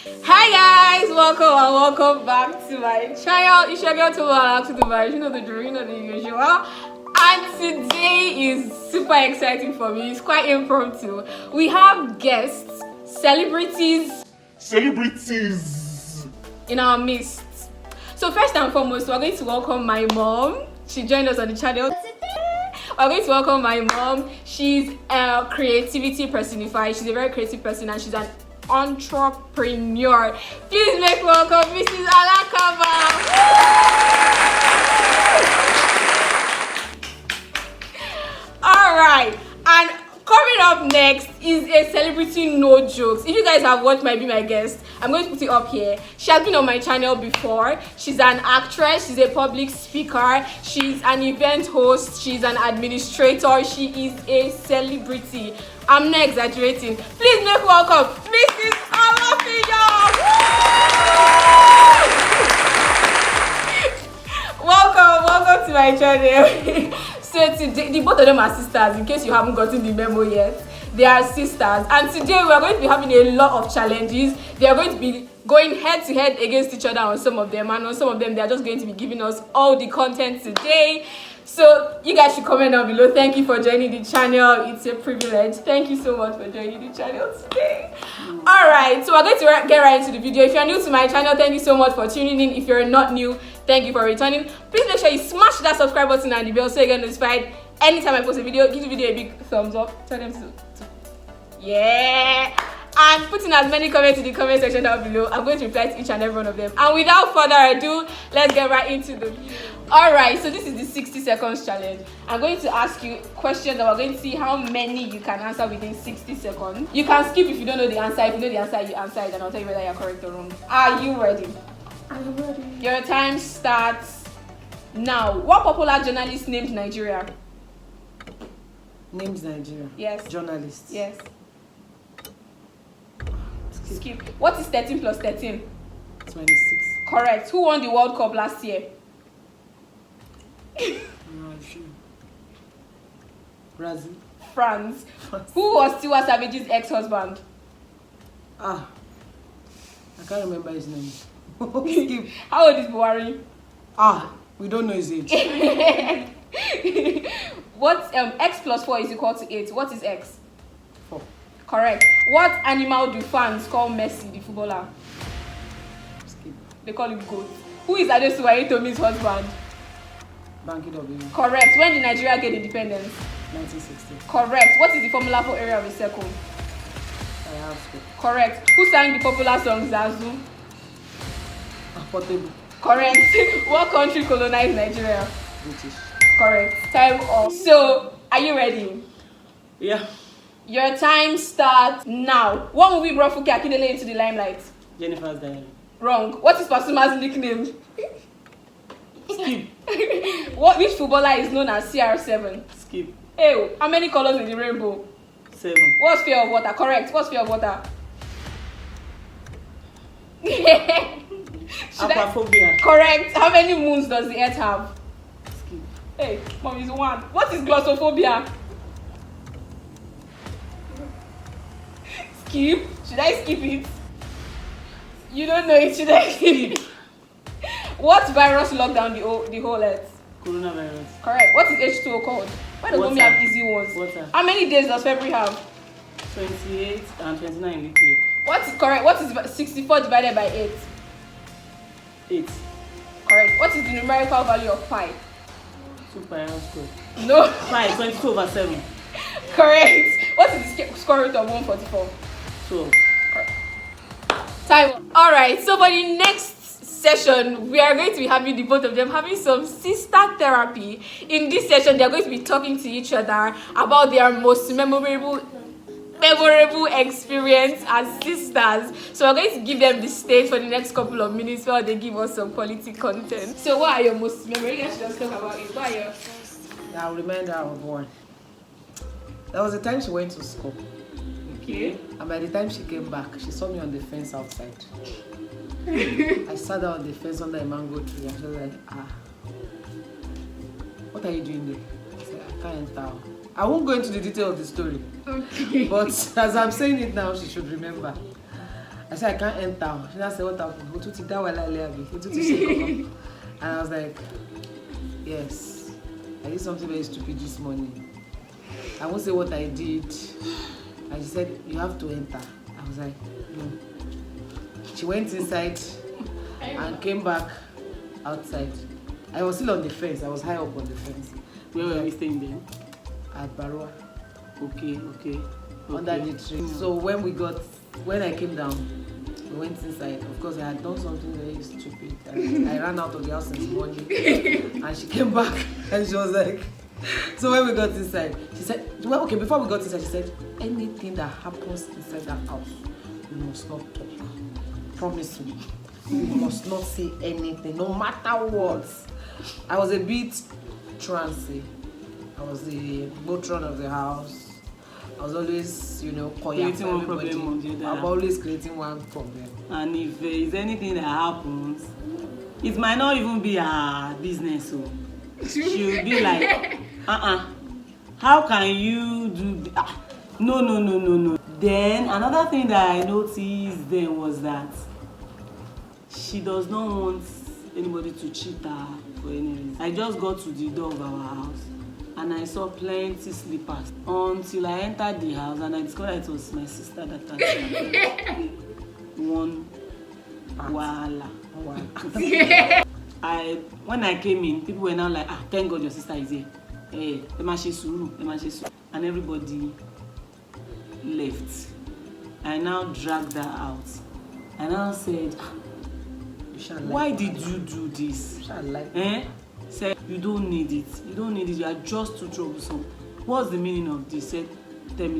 Hi guys, welcome back to my channel. It's your girl Tolu Alax to the vibes, you know the drill, you know the usual. And today is super exciting for me. It's quite impromptu. We have guests, celebrities in our midst. So first and foremost, we're going to welcome my mom. She joined us on the channel today. We're going to welcome my mom. She's a creativity personified. She's a very creative person and she's an entrepreneur. Please make welcome Mrs. Alax. Alright, and coming up next is a celebrity no jokes. If you guys have watched Might Be My Guest, I'm going to put it up here. She has been on my channel before. She's an actress, she's a public speaker, she's an event host, she's an administrator, she is a celebrity. I'm not exaggerating. Please make welcome Mrs. Alax. Welcome to my channel. So today, the both of them are sisters, in case you haven't gotten the memo yet. They are sisters. And today we are going to be having a lot of challenges. They are going to be going head to head against each other on some of them. And on some of them, they are just going to be giving us all the content today. So you guys should comment down below. Thank you for joining the channel. It's a privilege. Thank you so much for joining the channel today. Alright, so we're going to get right into the video. If you're new to my channel, thank you so much for tuning in. If you're not new, thank you for returning. Please make sure you smash that subscribe button and the bell so you get notified anytime I post a video. Give the video a big thumbs up. Tell them to yeah. And put in as many comments in the comment section down below. I'm going to reply to each and every one of them. And without further ado, let's get right into the video. Alright, so this is the 60 seconds challenge. I'm going to ask you questions and we're going to see how many you can answer within 60 seconds. You can skip if you don't know the answer. If you know the answer, you answer it and I'll tell you whether you're correct or wrong. Are you ready? I'm ready. Your time starts now. What popular journalist named Nigeria? Names Nigeria. Yes. Journalists. Yes. Skip. What is 13 plus 13? 26. Correct. Who won the World Cup last year? Brazil. France. Who was Tiwa Savage's ex-husband? I can't remember his name. Skip. How old is Buhari? We don't know his age. What x plus 4 is equal to 8? What is x? 4. Correct. What animal do fans call Messi, the footballer? Skip. They call him goat. Who is Adesuwa Ayetomi's husband? Banky W. Correct. When did Nigeria get independence? 1960. Correct. What is the formula for area of a circle? I have skip. Correct. Who sang the popular song Zazu? Portable. Correct. What country colonized Nigeria? British. Correct. Time off. So, are you ready? Yeah. Your time starts now. What movie brought Funke Akindele into the limelight? Jennifer's Diary. Wrong. What is Pasuma's nickname? Skip. Which footballer is known as CR7? Skip. Hey, how many colors in the rainbow? 7. What's fear of water? Correct. What's fear of water? Aquaphobia. Correct. How many moons does the earth have? Skip. Hey, mom is 1. What is glossophobia? Skip. Should I skip it? You don't know it. Should I skip it? What virus locked down the whole earth? Coronavirus. Correct. What is H2O called? Why does mommy have easy ones? Water. How many days does February have? 28 and 29 literally. What is correct? What is 64 divided by 8? 8. Correct. What is the numerical value of pi? 2 pi r squared. No. Pi 22 over 7. Correct. What is the square root of 144? 12. Time. Alright, so for the next session, we are going to be having the both of them having some sister therapy. In this session, they are going to be talking to each other about their most memorable experience as sisters. So we're going to give them the stage for the next couple of minutes while they give us some quality content. So what are your most memorable? You guys should just talk about it. What are your... I'll remind her of one. There was a time she went to school. Okay. And by the time she came back, she saw me on the fence outside. I sat down on the fence under a mango tree and she was like, what are you doing there? I said, I can't enter. I won't go into the detail of the story. Okay. But as I'm saying it now, she should remember. I said, I can't enter. She said, what happened? And I was like, yes, I did something very stupid this morning. I won't say what I did. And she said, you have to enter. I was like, no. She went inside and came back outside. I was still on the fence. I was high up on the fence. Where were we staying then? At Barua. Okay. Under the tree. So when I came down, we went inside. Of course, I had done something very stupid. I ran out of the house in the morning. And she came back and she was like, so when we got inside, she said, well, okay, before we got inside, she said, anything that happens inside that house, you must not talk. Promise me. You must not say anything, no matter what. I was a bit trancy. I was the matron of the house. I was always, creating one problem or the other. I'm always creating one problem. And if there is anything that happens, it might not even be her business. So she'll be like, how can you do no. Then another thing that I noticed then was that she does not want anybody to cheat her for any reason. I just got to the door of our house and I saw plenty slippers until I entered the house and I discovered it was my sister that had one wala. When I came in, people were now like, thank God your sister is here. Hey, and everybody left. I now dragged her out. I now said, why did you do this? Said, you don't need it. You are just too troublesome. What's the meaning of this? Said, I'm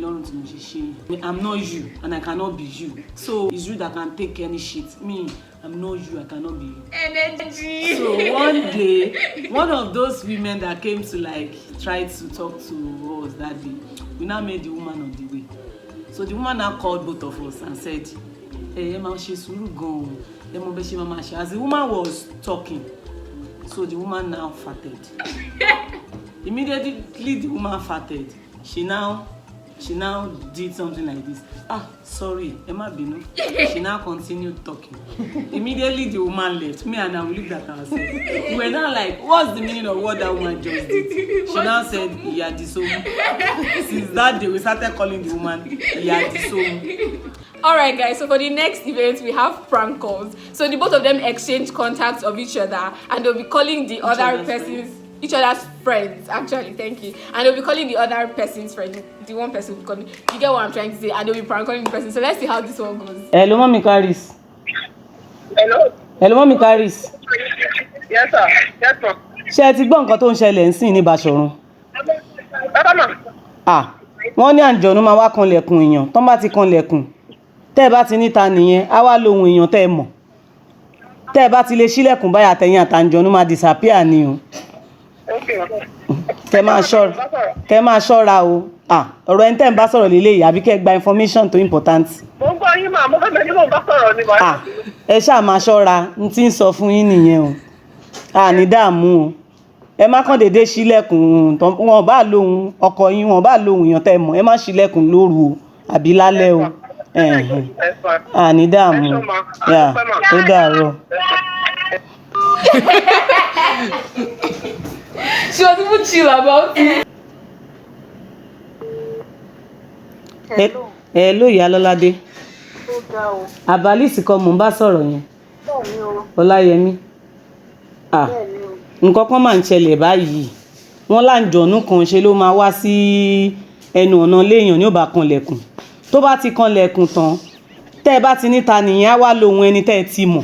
not you and I cannot be you. So it's you that can take any shit. Me, I'm not you, I cannot be you. Energy. So one day, one of those women that came to try to talk to us that day, we now made the woman on the way. So the woman now called both of us and said, hey, Emma, she's gone. As the woman was talking, so the woman now farted. Immediately the woman farted. She now did something like this. Sorry, Emma Binu. She now continued talking. Immediately the woman left. Me and I looked at ourselves. We were now like, what's the meaning of what that woman just did? She now said, Iya Disomu. Since that day, we started calling the woman Iya Disomu. Alright guys, so for the next event we have prank calls. So the both of them exchange contacts of each other and they'll be calling the other person's each other's friends, actually, thank you. And they'll be calling the other person's friend. The one person will be calling. You get what I'm trying to say? And they'll be prank calling the person. So let's see how this one goes. Hello, Mommy Caris. Hello, Mommy Caris. Yes, sir. Yes, sir. Ṣé ẹ ti gbọ́ nǹkan tó ń ṣẹlẹ̀ ńsìn ní Báṣọ̀run? Wọ́n ní àǹjọ̀nú máa wá kanlẹ̀kùn èèyàn. Tọ́n bá ti kanlẹ̀kùn. Tẹ́ ẹ bá ti níta nìyẹn, á wá lóhùn èèyàn tẹ́ ẹ mọ̀. Tẹ́ ẹ bá ti lè ṣílẹ̀kùn báyà tẹ̀yìn àtàǹjọ̀nú máa disappear ni o. Kẹ́ máa ṣọ́ra o. Ọ̀rọ̀ ẹni tẹ́ ń bá sọ̀rọ̀ lélẹ́yìí àbí kẹ́ gba information tó important. Mo ń gbọ́ yín mà, mo fẹ́ bẹ̀rẹ̀ mo bá sọ̀rọ̀ ni wàá. Ẹ ṣáà máa ṣọ́ra, n tí ń sọ fún yín nìyẹn o. Ní dààmú o. Ẹ má kàn dédé ṣílẹ̀kùn wọn bá lóhùn ọkọ yín wọn bá lóhùn èèyàn tẹ́ mọ̀. Ẹ má ṣílẹ̀kùn lóru o àbí lálẹ́ o. Ní dààmú. Ó dàárọ̀. She was even chill about it. Hello, Iya Lolade. Abalisi kan mò ń bá sọ̀rọ̀ yẹn. Ọláyẹmí. Nǹkan kan máa ń ṣẹlẹ̀ báyìí. Wọ́n láǹjọ̀nú kan ṣe ló máa wá sí ẹnu ọ̀nà léèyàn ní ó bá kanlẹ̀kùn. Tó bá ti kanlẹ̀kùn tán, tẹ́ ẹ bá ti níta nìyẹn á wá lóhùn ẹni tẹ́ ẹ ti mọ̀.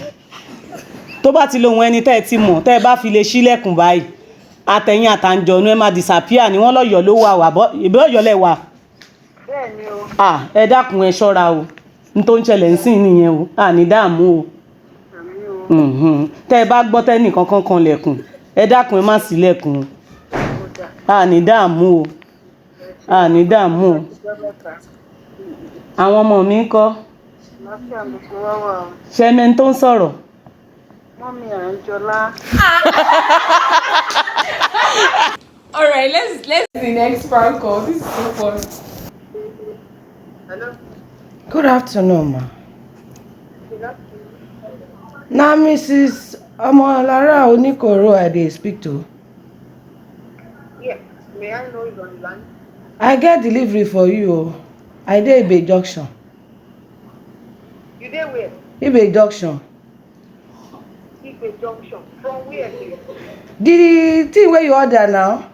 Tó bá ti lóhùn ẹni tẹ́ ẹ ti mọ̀, tẹ́ ẹ bá fi lè ṣílẹ̀kùn báyìí. Àtẹ̀yìn àtàǹjọ̀nú ẹ máa disappear ni wọ́n lọ́yọ̀ ló wà ìbí ọ̀yọ́ lẹ̀ wà. Bẹ́ẹ̀ni o. Ẹ dákun ẹ ṣọ́ra o. N tó ń ṣẹlẹ̀ ń sìn nìyẹn o. Ní dààmú o. Tẹ́ ẹ bá gbọ́ tẹ́nì kankan kanlẹ̀kùn, ẹ dákun ẹ má ṣílẹ̀kùn. Ní dààmú o. Ní dààmú o. Àwọn ọmọ mi ń kọ́. Ṣé ẹni tó ń sọ̀rọ̀? Mọ́mí Àǹjọ́lá. Alright, let's do the next prank call. This is so fun. Hello. Good afternoon, ma. Na Mrs. Omolara Onikoro I dey speak to. Yes. May I know is on the line? I get delivery for you o. I dey Ibe Junction. You there where? Ibe Junction. Ibe Junction. From where, please? The thing wey you order now?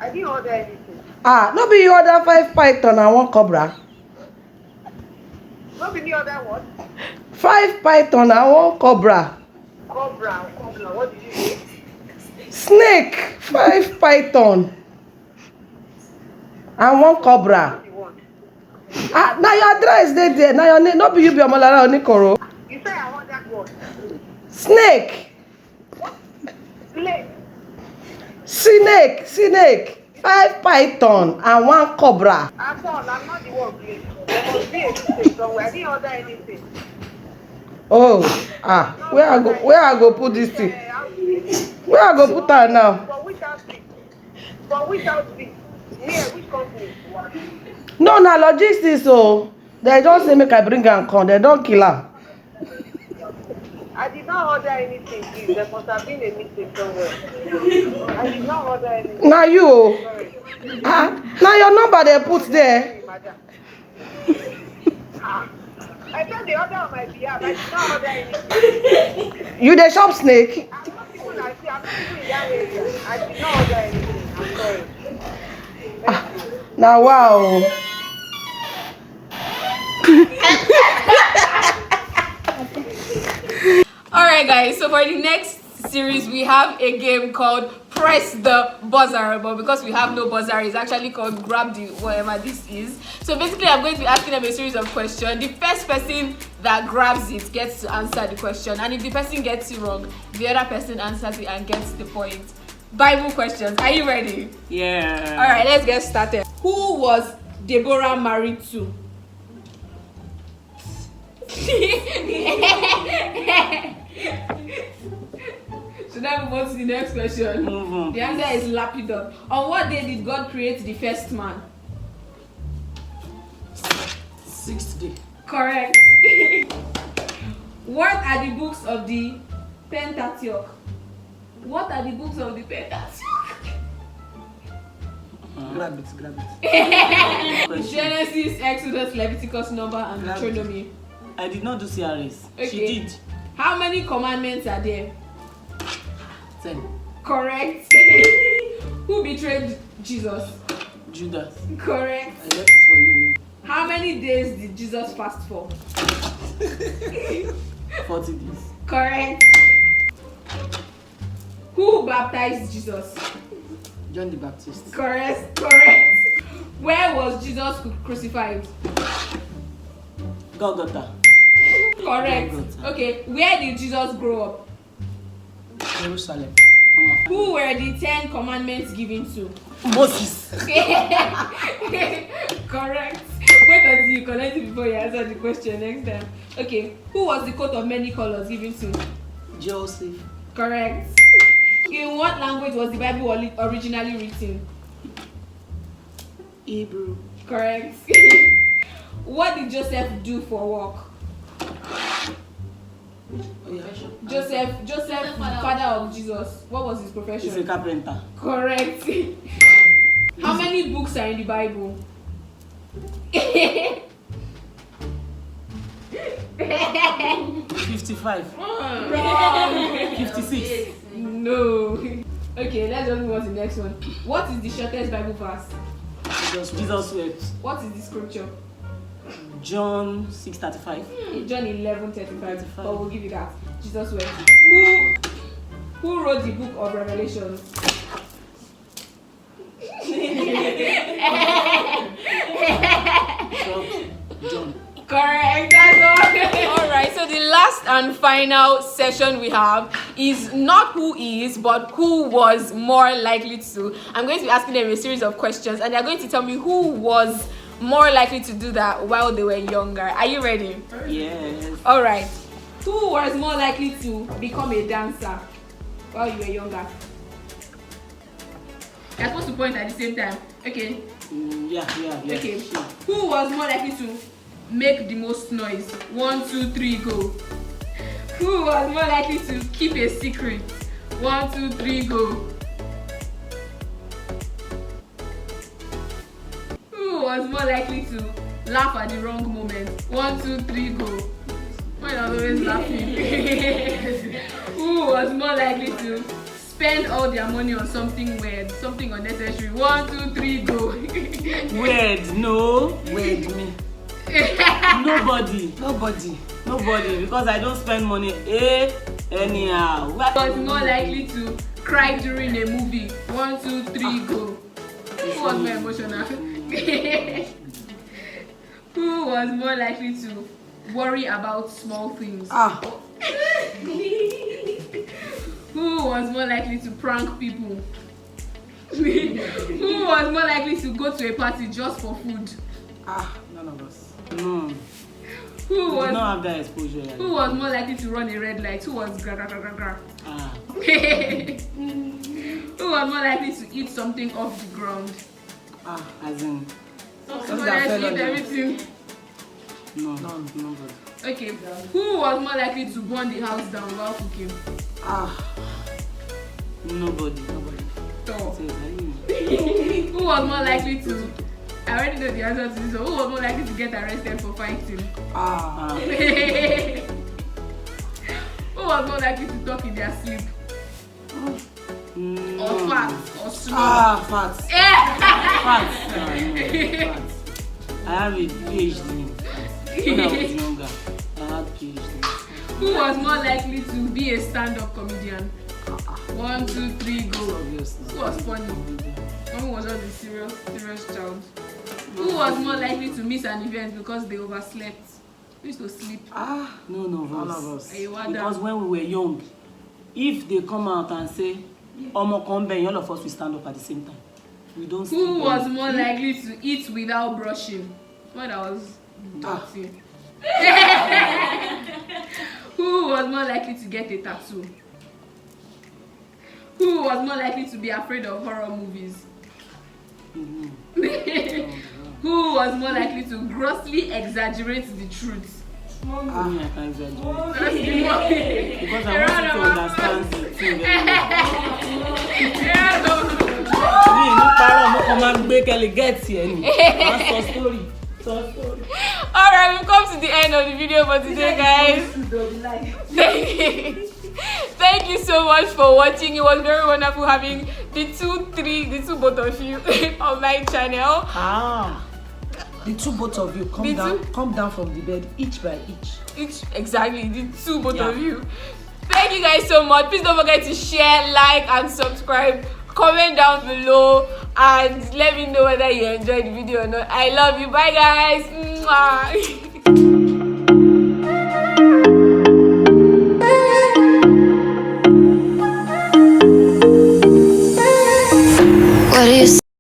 I didn't order anything. No be you order 5 python and 1 cobra? No, be me order what? 5 python and 1 cobra. Cobra. What did you say? Snake, 5 python and 1 cobra. What do you want? Now your address dey there. Now your name, no be you be Omolara Onikoro. You say I ordered what? Snake, snake, 5 python and 1 cobra. I'm not the one, please. There must be a mistake somewhere. I didn't order anything. Oh, where I go put this thing? Where I go put her now? For which outfit? For which outfit? Where? Which company? No, na logistics o. They just say make I bring am come. They don kill am. I did not order anything, please. There must have been a mistake somewhere. I did not order anything. Na you o. Sorry. Na your number they put there. Sorry, madam. I said the order on my behalf. I did not order anything. You dey shop snake? I'm not even in that area. I did not order anything. I'm sorry. Na wow. Alright guys, so for the next series we have a game called Press the Buzzer, but because we have no buzzer, it's actually called Grab the whatever this is. So basically I'm going to be asking them a series of questions. The first person that grabs it gets to answer the question, and if the person gets it wrong, the other person answers it and gets the point. Bible questions. Are you ready? Yeah. Alright, let's get started. Who was Deborah married to? Should I move on to the next question? Mm-hmm. The answer is Lapidot. On what day did God create the first man? 6th day. Correct. What are the books of the Pentateuch? What are the books of the Pentateuch? Grab it. Genesis, Exodus, Leviticus, Number, and Deuteronomy. I did not do CRS. Okay. She did. How many commandments are there? 10. Correct. Who betrayed Jesus? Judas. Correct. I left it for you. How many days did Jesus fast for? 40 days. Correct. Who baptized Jesus? John the Baptist. Correct. Where was Jesus crucified? Golgotha. Correct. Golgotha. Okay, where did Jesus grow up? Jerusalem. Who were the 10 commandments given to? Moses. Correct. Wait until you connect it before you answer the question next time. Okay, who was the coat of many colors given to? Joseph. Correct. In what language was the Bible originally written? Hebrew. Correct. What did Joseph do for work? Joseph, father of Jesus. What was his profession? He's a carpenter. Correct. How many books are in the Bible? 55. Wrong. 56. No. Okay, let's just move on to the next one. What is the shortest Bible verse? Jesus wept. What is the scripture? John 6:35. John 11:35. But we'll give you that. Jesus wept. Who wrote the book of Revelation? John. Correct. That's all. Alright, so the last and final session we have is not who is, but who was more likely to. I'm going to be asking them a series of questions, and they're going to tell me who was more likely to do that while they were younger. Are you ready? Yes. Alright. Who was more likely to become a dancer while you were younger? You're supposed to point at the same time. Okay. Yeah. Okay. Sure. Who was more likely to make the most noise? 1, 2, 3, go. Who was more likely to keep a secret? 1, 2, 3, go. Who was more likely to laugh at the wrong moment? 1, 2, 3, go. Why are you always laughing? Who was more likely to spend all their money on something weird, something unnecessary? 1, 2, 3, go. Weird, no. Weird me. Nobody, Nobody. because I don't spend money. Anyhow. Who was more likely to cry during a movie? 1, 2, 3, go. Who was more emotional? Who was more likely to worry about small things? Who was more likely to prank people? Who was more likely to go to a party just for food? None of us. No. Who We was don't have that exposure. who was more likely to run a red light? Who was gra gra gra gra gra? Who was more likely to eat something off the ground? As in, Something that fell on them. Everything. nobody. Okay. Who was more likely to burn the house down while cooking? Nobody. Thor. Say, are you? Who was more likely to? I already know the answer to this. So who was more likely to get arrested for fighting? Who was more likely to talk in their sleep? Or fart or snore? Fats. Facts. Facts. I have a PhD in facts. When I was younger, I had PhD. Who was more likely to be a stand-up comedian? 1, 2, 3, go. Obviously. Who was funny? One was just a serious child. Who was more likely to miss an event because they overslept? We used to sleep. None of None us. of us. Because when we were young, if they come out and say, Omo come back, all of us will stand up at the same time. We don't sleep. Who was more likely to eat without brushing? When I was dirty. Who was more likely to get a tattoo? Who was more likely to be afraid of horror movies? Who was more likely to grossly exaggerate the truth? I can exaggerate. Because I want you to understand the thing very well. Me, no parọ́, mo kàn máa ń gbé kẹ́lẹ́ get here ni. Máa sọ story. Alright, we've come to the end of the video for today, guys. Thank you so much for watching. It was very wonderful having the two both of you on my channel. The two both of you come down from the bed each by each. Exactly, the two both of you. Thank you guys so much. Please don't forget to share, like, and subscribe. Comment down below and let me know whether you enjoyed the video or not. I love you. Bye, guys. Mwah.